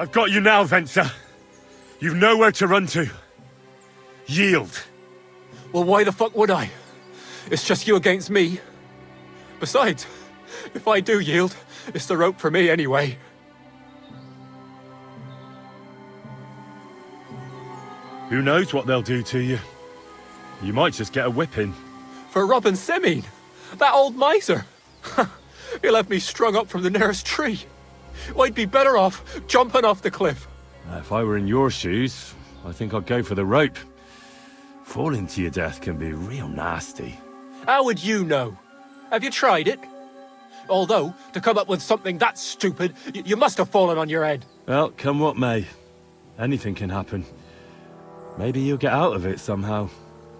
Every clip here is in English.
I've got you now, Venser. You've nowhere to run to. Yield. Well, why the fuck would I? It's just you against me. Besides, if I do yield, it's the rope for me anyway. Who knows what they'll do to you? You might just get a whipping. For robbing Semine, that old miser. He left me strung up from the nearest tree. I'd be better off jumping off the cliff. If I were in your shoes, I think I'd go for the rope. Falling to your death can be real nasty. How would you know? Have you tried it? Although, to come up with something that stupid, you must have fallen on your head. Well, come what may. Anything can happen. Maybe you'll get out of it somehow.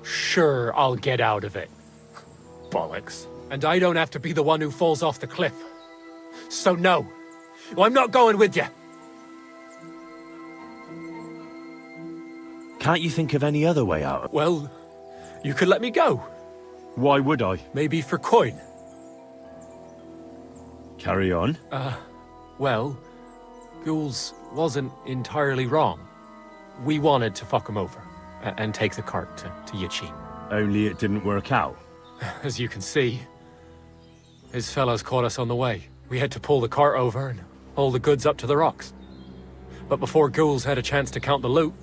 Sure, I'll get out of it. Bollocks. And I don't have to be the one who falls off the cliff. So no, I'm not going with you. Can't you think of any other way out? Well, you could let me go. Why would I? Maybe for coin. Carry on. Well, Ghouls wasn't entirely wrong. We wanted to fuck him over and take the cart to Yichi. Only it didn't work out. As you can see, his fellows caught us on the way. We had to pull the cart over and haul the goods up to the rocks. But before Ghouls had a chance to count the loot,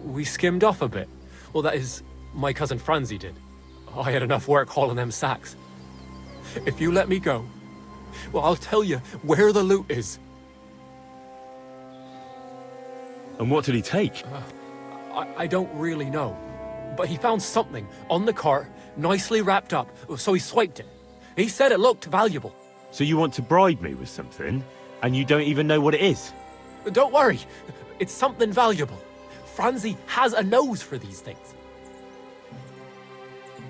we skimmed off a bit. Well, that is, my cousin Franzi did. I had enough work hauling them sacks. If you let me go, well, I'll tell you where the loot is. And what did he take? I don't really know. But he found something on the cart, nicely wrapped up, so he swiped it. He said it looked valuable. So you want to bribe me with something, and you don't even know what it is? Don't worry, it's something valuable. Franzi has a nose for these things.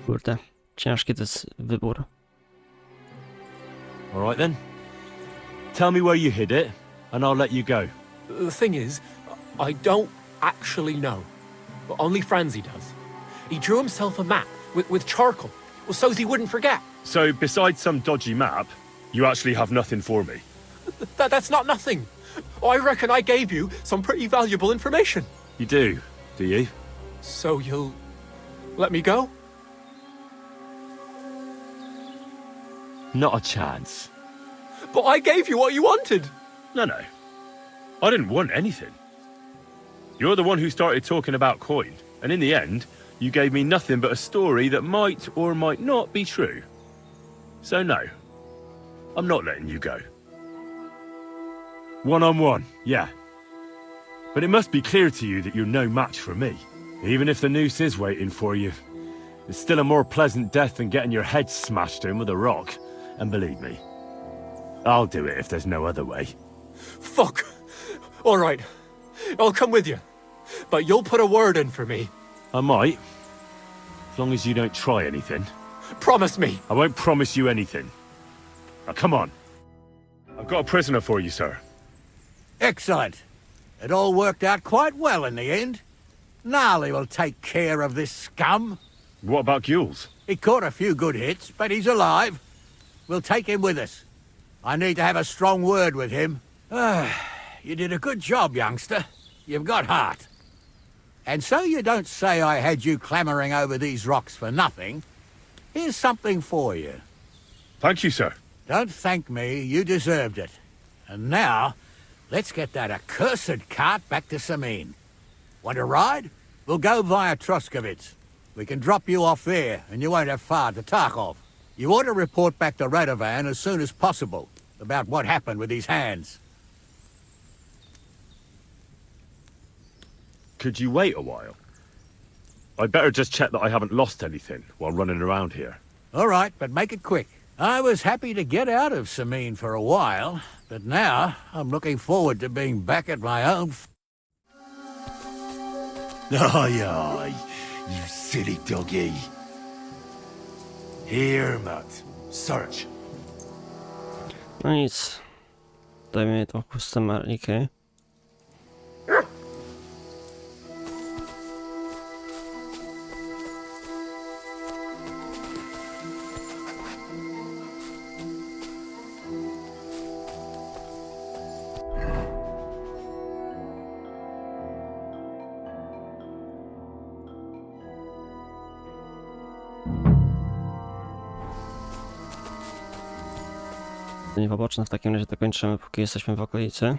Kurde, ciężki to jest wybór. All right then. Tell me where you hid it, and I'll let you go. The thing is, I don't actually know. But only Franzi does. He drew himself a map with charcoal, well, so he wouldn't forget. So, besides some dodgy map, you actually have nothing for me? That's not nothing. I reckon I gave you some pretty valuable information. You do you? So you'll let me go? Not a chance. But I gave you what you wanted. No. I didn't want anything. You're the one who started talking about coin, and in the end, you gave me nothing but a story that might or might not be true. So no, I'm not letting you go. One-on-one, yeah. But it must be clear to you that you're no match for me. Even if the noose is waiting for you, it's still a more pleasant death than getting your head smashed in with a rock. And believe me, I'll do it if there's no other way. Fuck. All right, I'll come with you. But you'll put a word in for me. I might, as long as you don't try anything. Promise me. I won't promise you anything. Now come on. I've got a prisoner for you, sir. Excellent. It all worked out quite well in the end. Gnarly will take care of this scum. What about Gules? He caught a few good hits, but he's alive. We'll take him with us. I need to have a strong word with him. You did a good job, youngster. You've got heart. And so you don't say I had you clambering over these rocks for nothing. Here's something for you. Thank you, sir. Don't thank me, you deserved it. And now, let's get that accursed cart back to Semine. Want a ride? We'll go via Troskovitz. We can drop you off there, and you won't have far to Tarkov. You ought to report back to Radovan as soon as possible about what happened with these hands. Could you wait a while? I'd better just check that I haven't lost anything while running around here. All right, but make it quick. I was happy to get out of Semine for a while, but now I'm looking forward to being back at my own... Aye, you silly doggy. Here, Matt. Search. No nic. Dajmy tą kustomarnikę. zadań poboczne w takim razie to kończymy, póki jesteśmy w okolicy.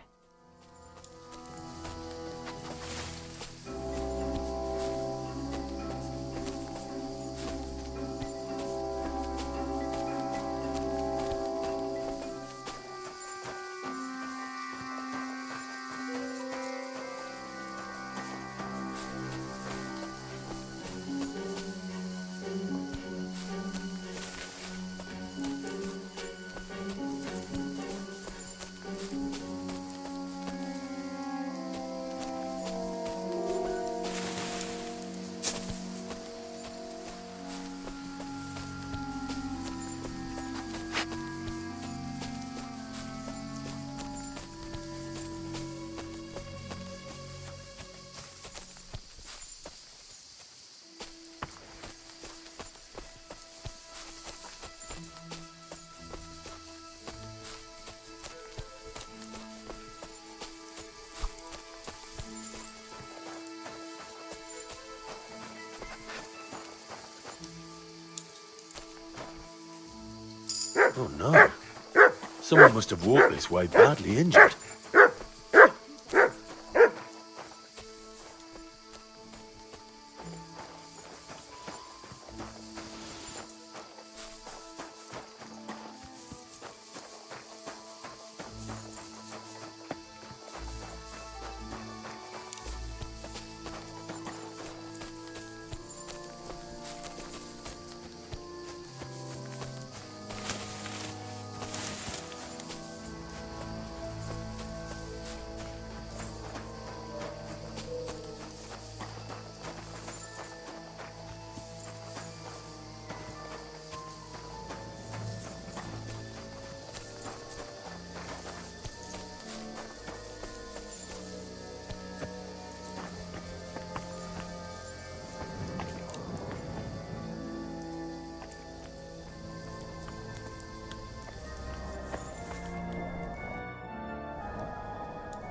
Oh no. Someone must have walked this way badly injured.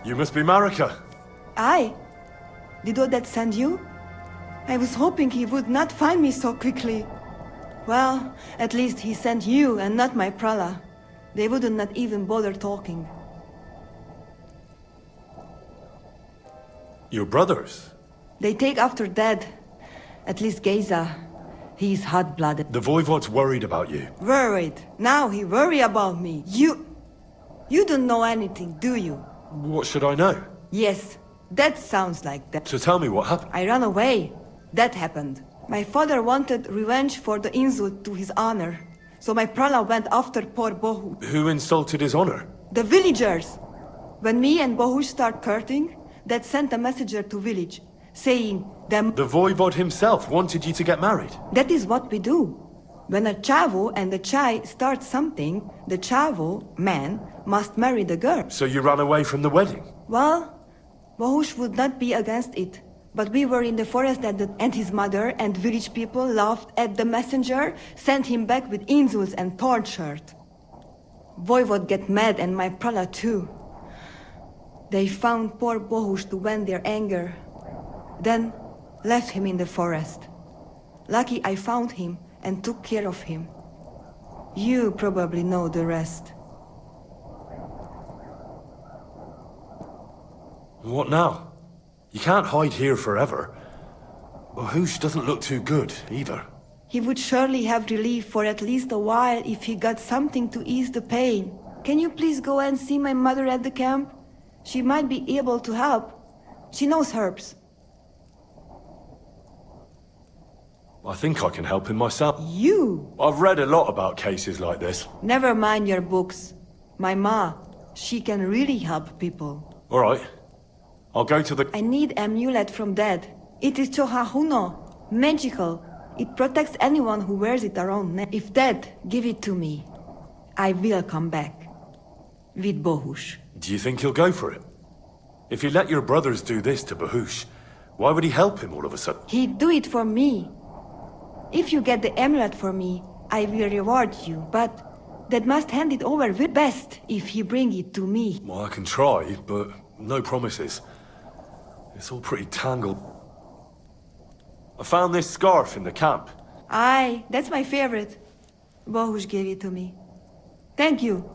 You must be Marika. I? Did Odette send you? I was hoping he would not find me so quickly. Well, at least he sent you and not my prala. They would not even bother talking. Your brothers? They take after dead. At least Geza. He's hot-blooded. The Voivod's worried about you. Worried. Now he worry about me. You don't know anything, do you? What should I know? Yes, that sounds like that. So tell me what happened. I ran away. That happened. My father wanted revenge for the insult to his honor. So my prala went after poor Bohu. Who insulted his honor? The villagers! When me and Bohu start courting, that sent a messenger to village, saying them. The Voivod himself wanted you to get married. That is what we do. When a chavo and a chai start something, the chavo, man, must marry the girl. So you ran away from the wedding? Well, Bohush would not be against it. But we were in the forest and his mother and village people laughed at the messenger, sent him back with insults and tortured. Voivod get mad and my prala too. They found poor Bohush to vent their anger. Then left him in the forest. Lucky I found him and took care of him. You probably know the rest. What now? You can't hide here forever. Bohush doesn't look too good, either. He would surely have relief for at least a while if he got something to ease the pain. Can you please go and see my mother at the camp? She might be able to help. She knows herbs. I think I can help him myself. You? I've read a lot about cases like this. Never mind your books. My ma, she can really help people. All right. I'll go to the... I need amulet from Dad. It is Chohahuno, magical. It protects anyone who wears it around neck. If Dad give it to me, I will come back. With Bohush. Do you think he'll go for it? If you let your brothers do this to Bohush, why would he help him all of a sudden? He'd do it for me. If you get the amulet for me, I will reward you, but Dad must hand it over with best if he bring it to me. Well, I can try, but no promises. It's all pretty tangled. I found this scarf in the camp. Aye, that's my favorite. Bohush gave it to me. Thank you.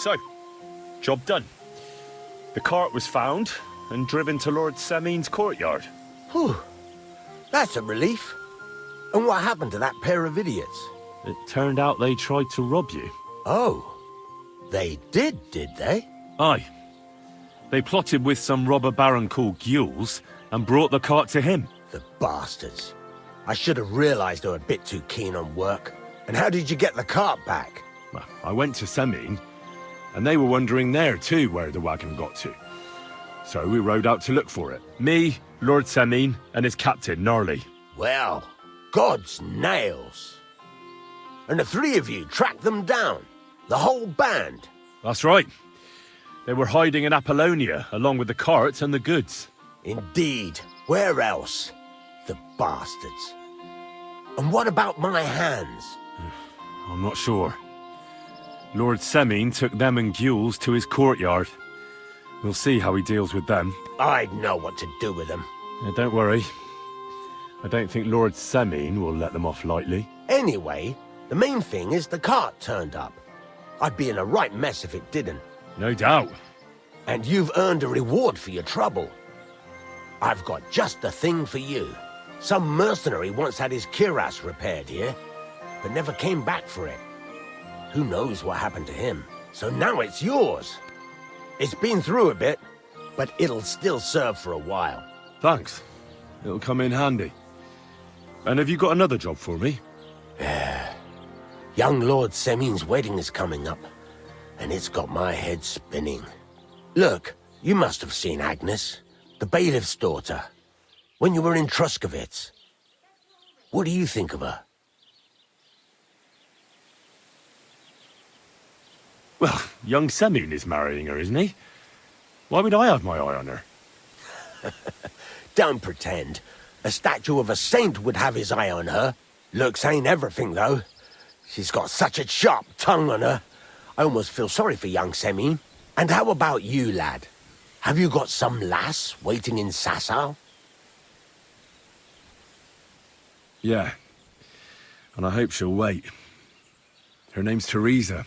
So, job done. The cart was found and driven to Lord Semin's courtyard. Whew. That's a relief. And what happened to that pair of idiots? It turned out they tried to rob you. Oh. They did they? Aye. They plotted with some robber baron called Gules and brought the cart to him. The bastards. I should have realized they were a bit too keen on work. And how did you get the cart back? Well, I went to Semin, and they were wondering there too where the wagon got to. So we rode out to look for it. Me, Lord Semin, and his captain, Gnarly. Well, God's nails. And the three of you tracked them down. The whole band. That's right. They were hiding in Apollonia, along with the carts and the goods. Indeed. Where else? The bastards. And what about my hands? I'm not sure. Lord Semin took them and Gules to his courtyard. We'll see how he deals with them. I'd know what to do with them. Don't worry. I don't think Lord Semin will let them off lightly. Anyway, the main thing is the cart turned up. I'd be in a right mess if it didn't. No doubt. And you've earned a reward for your trouble. I've got just the thing for you. Some mercenary once had his cuirass repaired here, but never came back for it. Who knows what happened to him? So now it's yours. It's been through a bit, but it'll still serve for a while. Thanks. It'll come in handy. And have you got another job for me? Young Lord Semin's wedding is coming up, and it's got my head spinning. Look, you must have seen Agnes, the bailiff's daughter, when you were in Truskovitz. What do you think of her? Well, young Semin is marrying her, isn't he? Why would I have my eye on her? Don't pretend. A statue of a saint would have his eye on her. Looks ain't everything, though. She's got such a sharp tongue on her. I almost feel sorry for young Semin. And how about you, lad? Have you got some lass waiting in Sasau? Yeah. And I hope she'll wait. Her name's Teresa.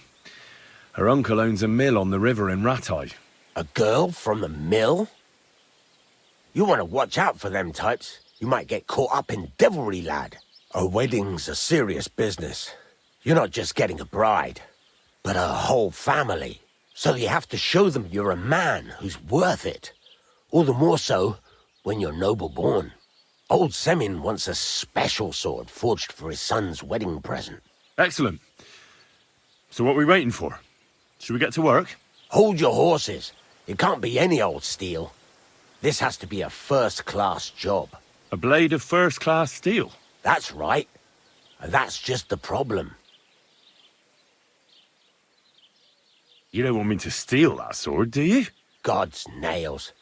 Her uncle owns a mill on the river in Ratai. A girl from the mill? You want to watch out for them types. You might get caught up in devilry, lad. A wedding's a serious business. You're not just getting a bride, but a whole family. So you have to show them you're a man who's worth it. All the more so when you're noble-born. Old Semin wants a special sword forged for his son's wedding present. Excellent. So what are we waiting for? Should we get to work? Hold your horses. It can't be any old steel. This has to be a first-class job. A blade of first-class steel. That's right. And that's just the problem. You don't want me to steal that sword, do you? God's nails.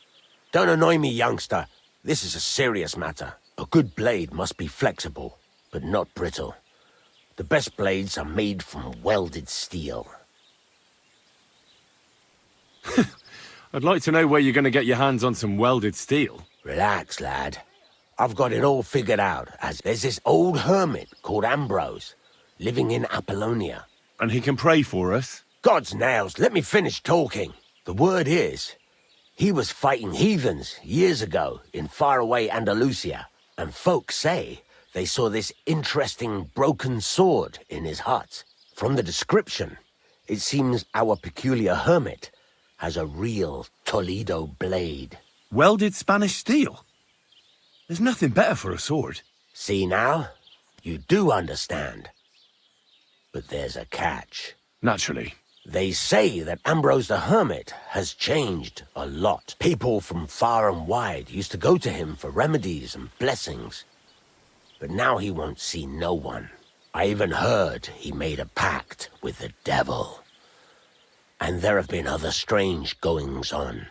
Don't annoy me, youngster. This is a serious matter. A good blade must be flexible, but not brittle. The best blades are made from welded steel. I'd like to know where you're going to get your hands on some welded steel. Relax, lad. I've got it all figured out, as there's this old hermit called Ambrose, living in Apollonia. And he can pray for us? God's nails, let me finish talking. The word is, he was fighting heathens years ago in faraway Andalusia, and folks say they saw this interesting broken sword in his hut. From the description, it seems our peculiar hermit has a real Toledo blade. Welded Spanish steel? There's nothing better for a sword. See now? You do understand. But there's a catch. Naturally. They say that Ambrose the Hermit has changed a lot. People from far and wide used to go to him for remedies and blessings. But now he won't see no one. I even heard he made a pact with the devil. And there have been other strange goings-on.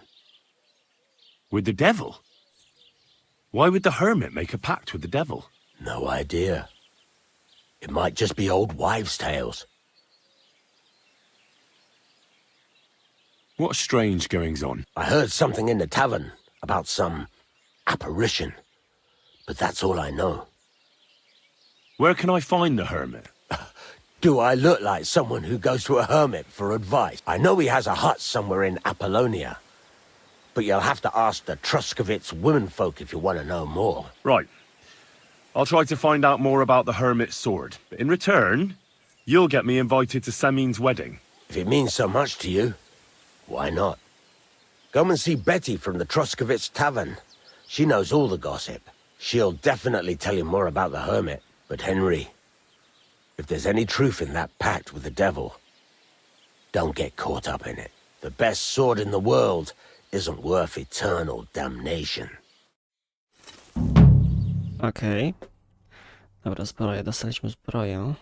With the devil? Why would the hermit make a pact with the devil? No idea. It might just be old wives' tales. What strange goings-on? I heard something in the tavern about some apparition, but that's all I know. Where can I find the hermit? Do I look like someone who goes to a hermit for advice? I know he has a hut somewhere in Apollonia, but you'll have to ask the Truskovitz womenfolk if you want to know more. Right. I'll try to find out more about the hermit's sword. But in return, you'll get me invited to Semin's wedding. If it means so much to you, why not? Come and see Betty from the Truskovitz Tavern. She knows all the gossip. She'll definitely tell you more about the hermit. But Henry, if there's any truth in that pact with the devil, don't get caught up in it. The best sword in the world isn't worth eternal damnation. Okej. Dobra, zbroję. Dostaliśmy zbroję.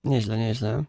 Nieźle, nieźle.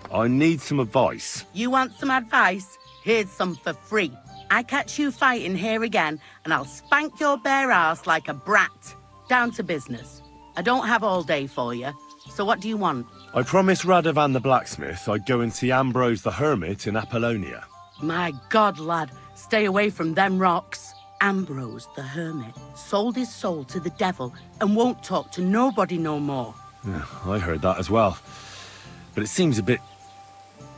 I need some advice. You want some advice? Here's some for free. I catch you fighting here again, and I'll spank your bare ass like a brat. Down to business. I don't have all day for you, so what do you want? I promised Radovan the blacksmith I'd go and see Ambrose the hermit in Apollonia. My God, lad, stay away from them rocks. Ambrose the hermit sold his soul to the devil and won't talk to nobody no more. Yeah, I heard that as well. But it seems a bit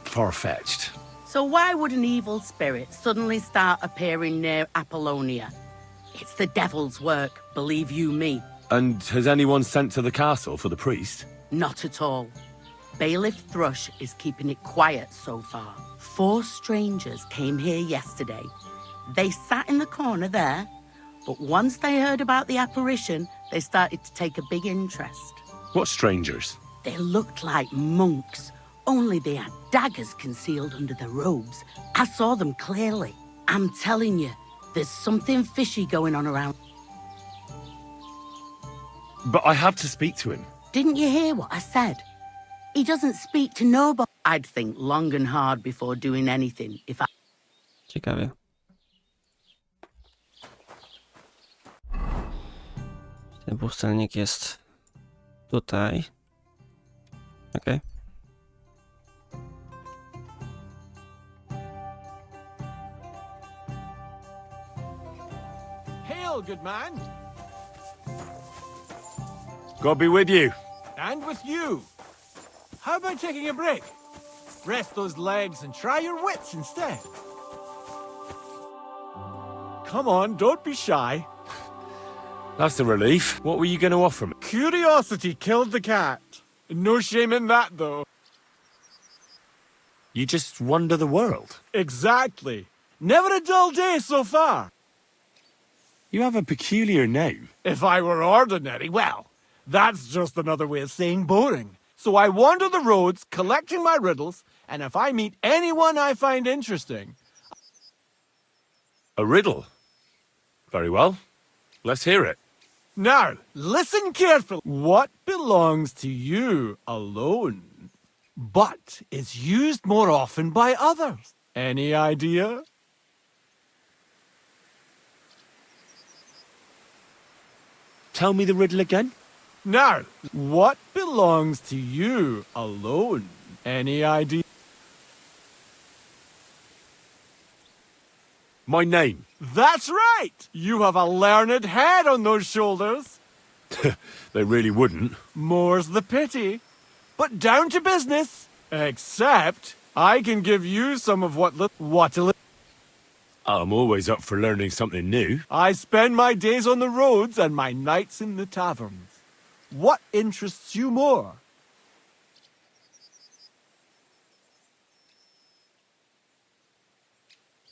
far-fetched. So why would an evil spirit suddenly start appearing near Apollonia? It's the devil's work, believe you me. And has anyone sent to the castle for the priest? Not at all. Bailiff Thrush is keeping it quiet so far. 4 strangers came here yesterday. They sat in the corner there, but once they heard about the apparition, they started to take a big interest. What strangers? They looked like monks, only they had daggers concealed under their robes. I saw them clearly. I'm telling you, there's something fishy going on around. But I have to speak to him. Didn't you hear what I said? He doesn't speak to nobody. I'd think long and hard before doing anything if I... Ciekawie. Ten pustelnik jest tutaj. Okej. Hail, good man, God be with you. and with you. How about taking a break? Rest those legs and try your wits instead. Come on, don't be shy. That's a relief. What were you going to offer me? Curiosity killed the cat. No shame in that, though. You just wander the world. Exactly. Never a dull day so far. You have a peculiar name. If I were ordinary, well, that's just another way of saying boring. So I wander the roads, collecting my riddles, and if I meet anyone I find interesting... A riddle. Very well. Let's hear it. Now, listen carefully. What belongs to you alone, but is used more often by others? Any idea? Tell me the riddle again. Now, what belongs to you alone? Any idea? My name. That's right! You have a learned head on those shoulders. They really wouldn't. More's the pity. But down to business. Except, I can give you some of I'm always up for learning something new. I spend my days on the roads and my nights in the taverns. What interests you more?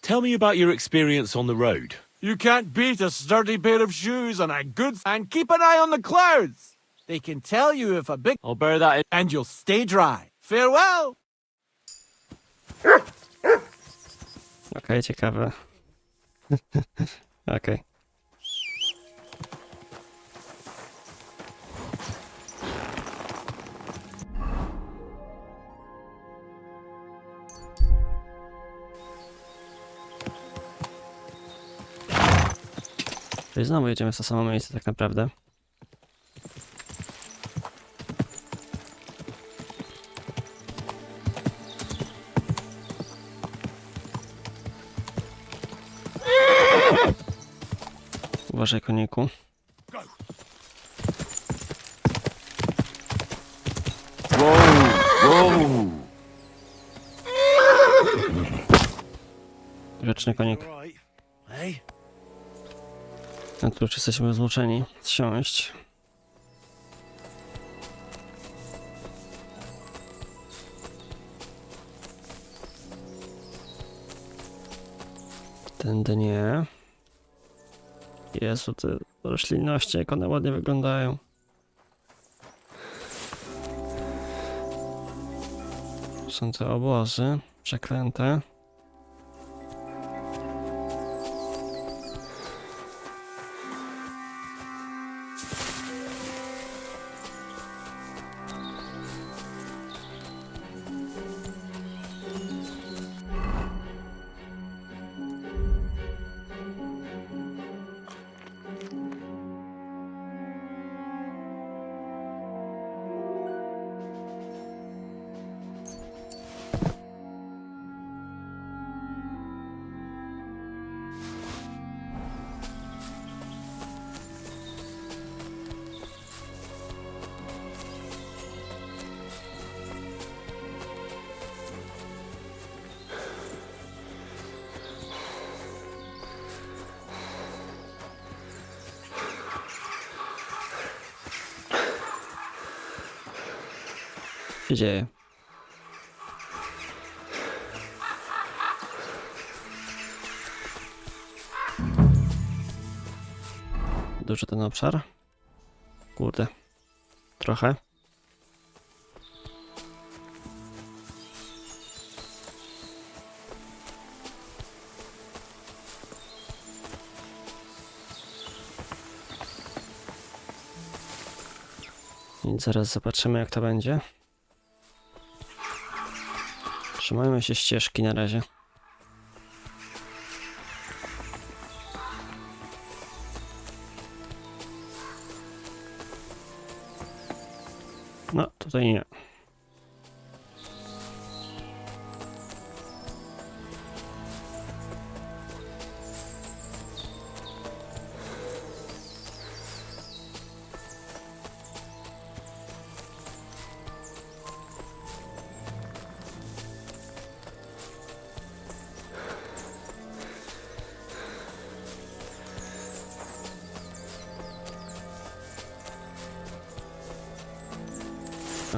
Tell me about your experience on the road. You can't beat a sturdy pair of shoes and a good... And keep an eye on the clouds. They can tell you if a big... I'll bear that in. And you'll stay dry. Farewell! Okej, ciekawe. Okej. Czyli znowu jedziemy w to samo miejsce tak naprawdę. Uważaj, koniku. Whoa! Grzeczny konik. Hey? No tu już jesteśmy zmuszeni zsiąść. Tędy nie. Jezu, te roślinności, jak one ładnie wyglądają. Są te obozy przeklęte. Co się dzieje? Duży ten obszar? Kurde. Trochę. I zaraz zobaczymy, jak to będzie. Trzymajmy się ścieżki na razie. No, tutaj nie.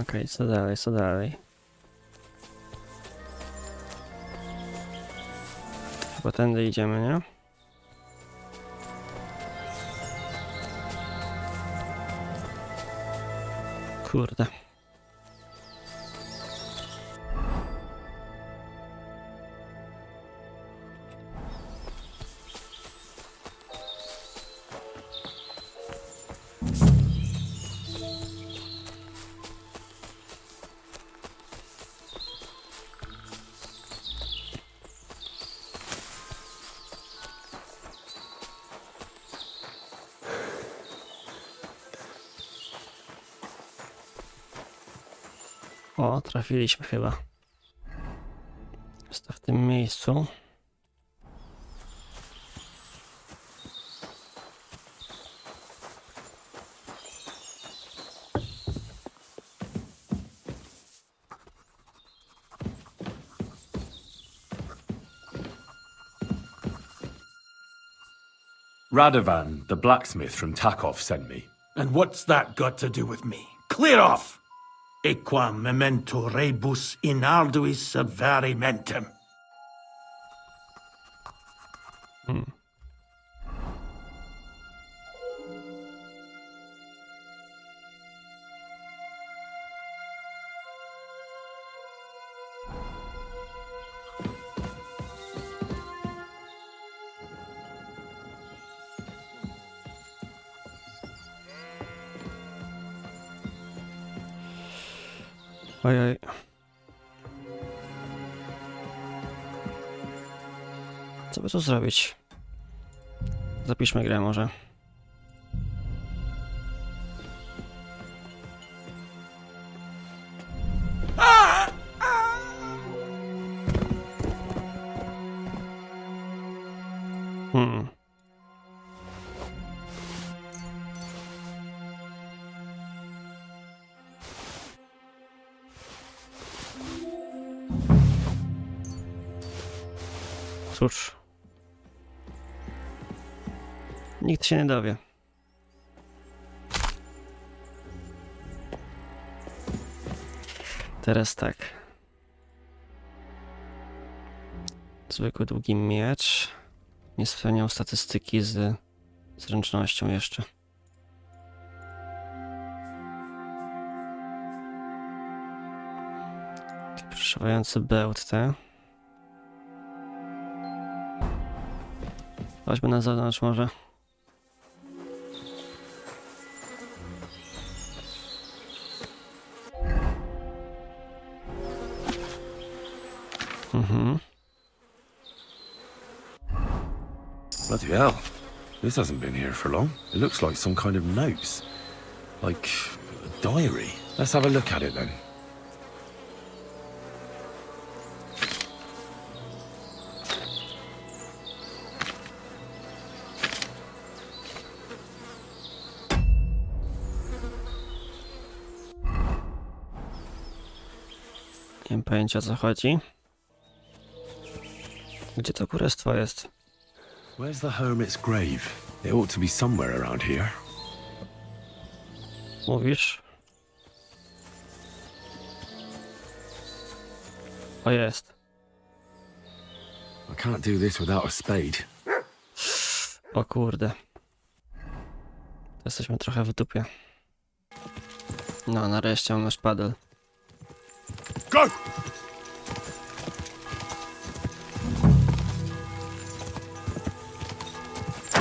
Okej, co dalej, co dalej? Chyba tędy idziemy, nie? Kurde. O, trafiliśmy chyba. Jest to w tym miejscu. Radovan, the blacksmith from Takov, sent me. And what's that got to do with me? Clear off! Equam memento rebus in arduis servarimentem. Ojej. Co by tu zrobić? Zapiszmy grę może. Cóż. Nikt się nie dowie. Teraz tak. Zwykły długi miecz. Nie spełniał statystyki z zręcznością jeszcze. Przeszywający bełt, te. Chodźmy na zewnątrz może. Bloody hell. This hasn't been here for long. It looks like some kind of notes. Like a diary. Let's have a look at it then. Nie mam pojęcia, o co chodzi. Gdzie to królestwo jest? Where's the hermit's grave? It ought to be somewhere around here. Mówisz? O, jest. I can't do this without a spade. O kurde. Jesteśmy trochę w dupie. No, nareszcie mamy szpadel. Go!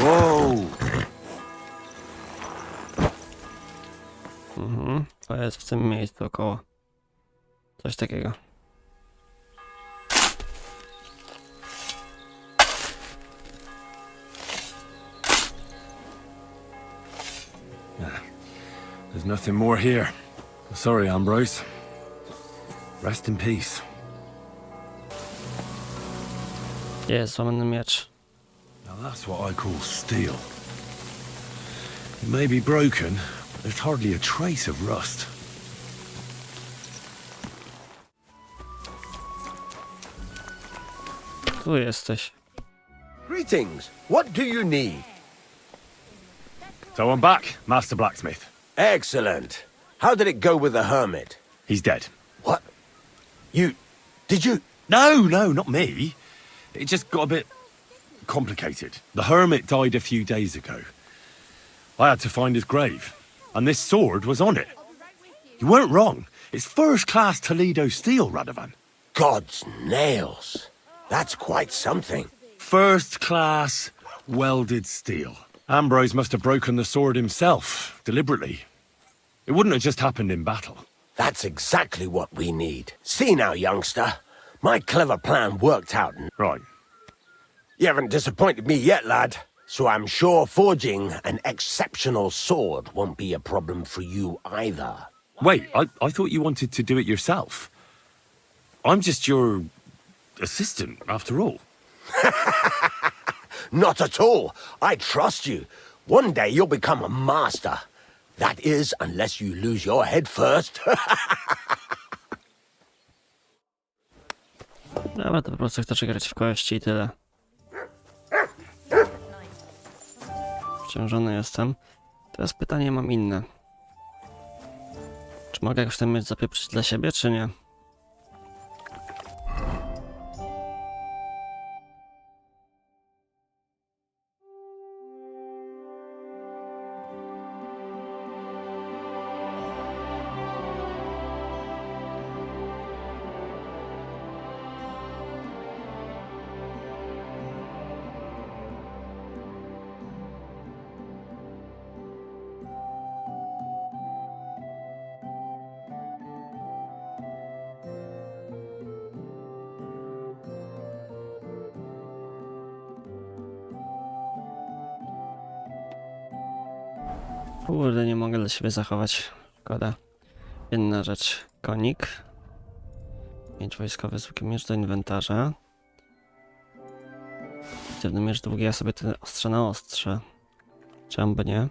Whoa! To jest w tym miejscu około. Coś takiego. There's nothing more here. Sorry, Ambrose. Rest in peace. Jest złamany miecz. Now that's what I call steel. It may be broken, but there's hardly a trace of rust. Tu jesteś. Greetings. What do you need? So I'm back, Master Blacksmith. Excellent. How did it go with the hermit? He's dead. What? Did you? No, not me. It just got a bit complicated. The hermit died a few days ago. I had to find his grave, and this sword was on it. You weren't wrong. It's first-class Toledo steel, Radovan. God's nails. That's quite something. First-class welded steel. Ambrose must have broken the sword himself, deliberately. It wouldn't have just happened in battle. That's exactly what we need. See now, youngster. My clever plan worked out. Right. You haven't disappointed me yet, lad. So I'm sure forging an exceptional sword won't be a problem for you either. Wait, I thought you wanted to do it yourself. I'm just your assistant, after all. Not at all. I trust you. One day you'll become a master. That is, unless you lose your head first. Dobra, to po prostu chcę grać w kości i tyle. Wciążony jestem. Teraz pytanie mam inne. Czy mogę jakoś ten miecz zapieprzyć dla siebie, czy nie? Kurde, nie mogę dla siebie zachować. Szkoda. Jedna rzecz. Konik. Miecz wojskowy, zwykły miecz do inwentarza. Sztywny miecz długi, ja sobie ten ostrze na ostrze. Czemu by nie?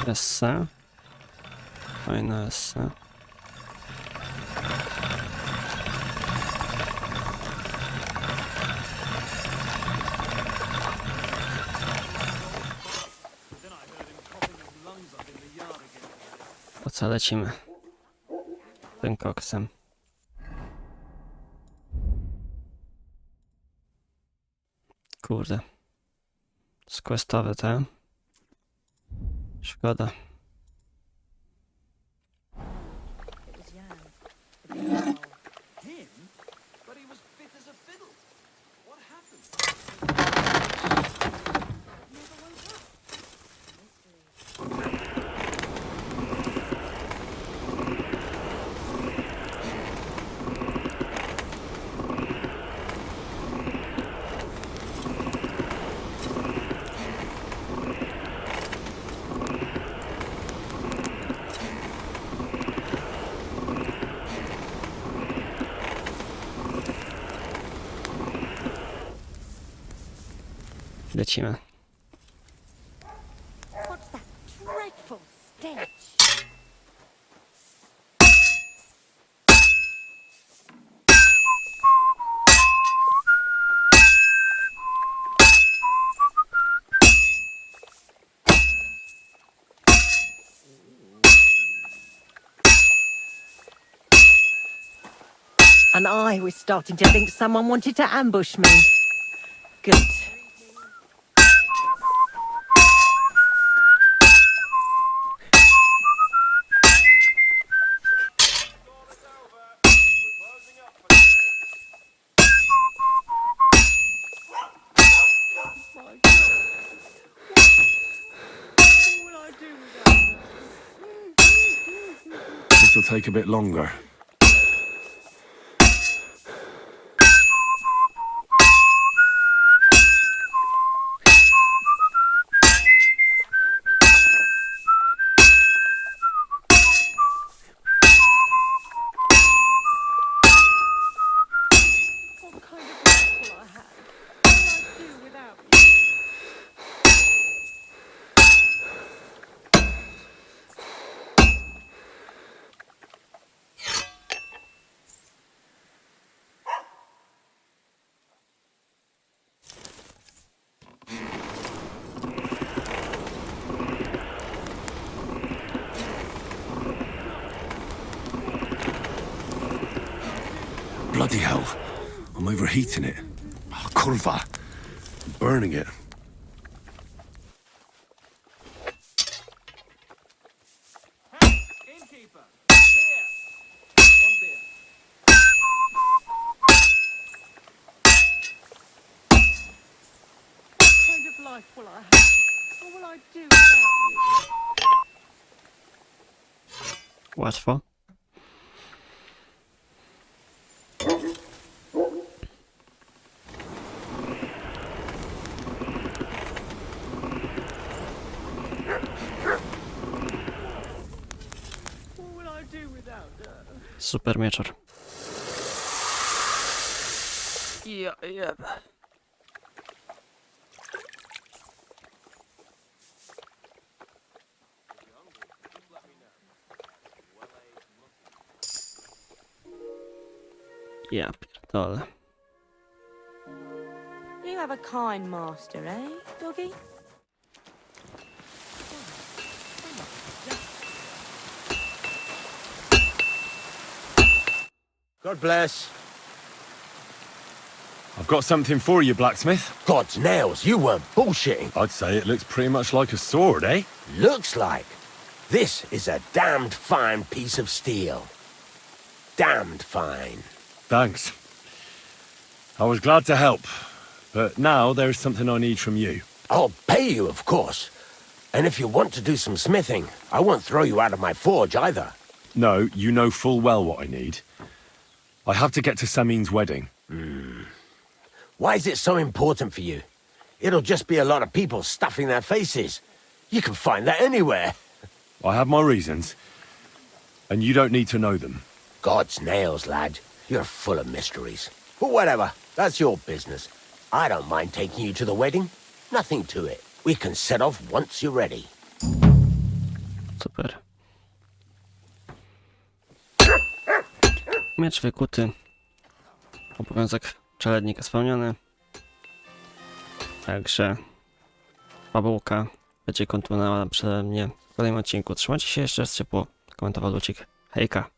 Essa. Fajna essa. Po co lecimy? Tym koksem. Kurde. Squestowe te. Szkoda. Lecimy. What's that dreadful stench? And I was starting to think someone wanted to ambush me. Good. This'll take a bit longer. Bloody hell. I'm overheating it. Oh, kurwa. I'm burning it. Innkeeper, beer. One beer. What kind of life will I have? What will I do without you? Łatwo. Super mieczor. Yeah. Ja pierdolę. You have a kind master, eh, doggy? God bless. I've got something for you, blacksmith. God's nails, you weren't bullshitting. I'd say it looks pretty much like a sword, eh? Looks like. This is a damned fine piece of steel. Damned fine. Thanks. I was glad to help, but now there's something I need from you. I'll pay you, of course. And if you want to do some smithing, I won't throw you out of my forge either. No, you know full well what I need. I have to get to Samin's wedding. Why is it so important for you? It'll just be a lot of people stuffing their faces. You can find that anywhere. I have my reasons, and you don't need to know them. God's nails, lad. You're full of mysteries. But whatever, that's your business. I don't mind taking you to the wedding. Nothing to it. We can set off once you're ready. Super. Miecz wykuty. Obowiązek czeladnika spełniony. Także fabułka będzie kontynuowana przeze mnie w kolejnym odcinku. Trzymajcie się jeszcze raz ciepło. Komentował Lucik. Hejka.